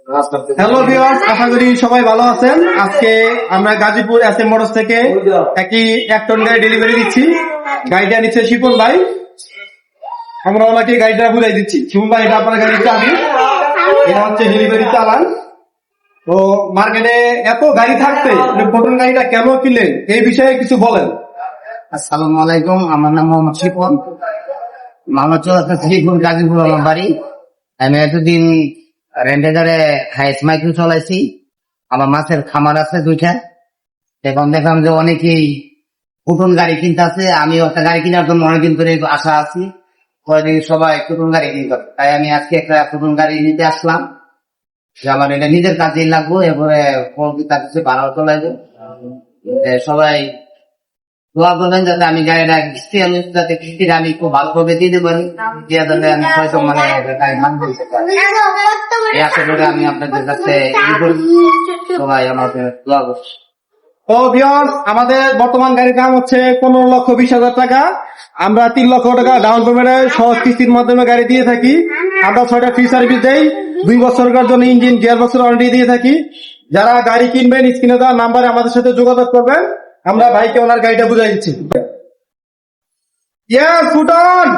Hello viewers, আশা করি সবাই ভালো আছেন। আজকে আমরা গাজীপুর এস এম মোটরস থেকে এক টন গাড়ি ডেলিভারি দিচ্ছি। গাড়িটা নিচ্ছে শিপন ভাই। আমরা ওনাকে গাড়িটা বুঝাই দিচ্ছি। শিপন ভাই, এটা আপনার গাড়ির চাবি, এটা হচ্ছে ডেলিভারি চালান। তো মার্কেটে এত গাড়ি থাকতে ফোটন গাড়িটা কেন কিনলেন, এই বিষয়ে কিছু বলেন। আসসালামু আলাইকুম, আমার নাম মোহাম্মদ শিপন। মামার চৌরাস্তা শ্রীপুর গাজীপুর আমার বাড়ি। আমি এতদিন রেন্টেজারে হাইস মাইক্রো চলাইছি। আমার মাছের খামার আছে 2টা। এখন দেখলাম যে অনেকেই পুটন গাড়ি কিনতে আছে। আমিও একটা গাড়ি কেনার জন্য অনেকদিন ধরে আশা আছি, কয়েকদিন সবাই পুটন গাড়ি কিনতে। তাই আমি আজকে একটা পুটন গাড়ি নিতে আসলাম, যে আমার এটা নিজের কাজেই লাগবো। এরপরে তার কিছু ভাড়াও চলাইবো। সবাই দোয়া করবেন যাতে আমি গাড়িটা যাতে কিস্তিটা আমি খুব ভালোভাবে দিতে পারি, দিয়ে যাতে আমি হয়তো মানে এই আশা করে আমি আপনাদের কাছে সবাই আমাদের দোয়া করছি। তো ভিউয়ার্স, আমাদের বর্তমান গাড়ির দাম হচ্ছে 15,20,000 টাকা। আমরা 3 লক্ষ টাকা ডাউন পেমেন্টে সহজ কিস্তির মাধ্যমে গাড়ি দিয়ে থাকি। আমরা 6টা ফ্রি সার্ভিস দেই। 2 বছরের জন্য ইঞ্জিন, গিয়ার বছর ওয়ারেন্টি দিয়ে থাকি। যারা গাড়ি কিনবেন, স্ক্রিনে দেওয়া নাম্বারে আমাদের সাথে যোগাযোগ করবেন। আমরা ভাইকে ওনার গাড়িটা বুঝাই দিচ্ছি। ফুটন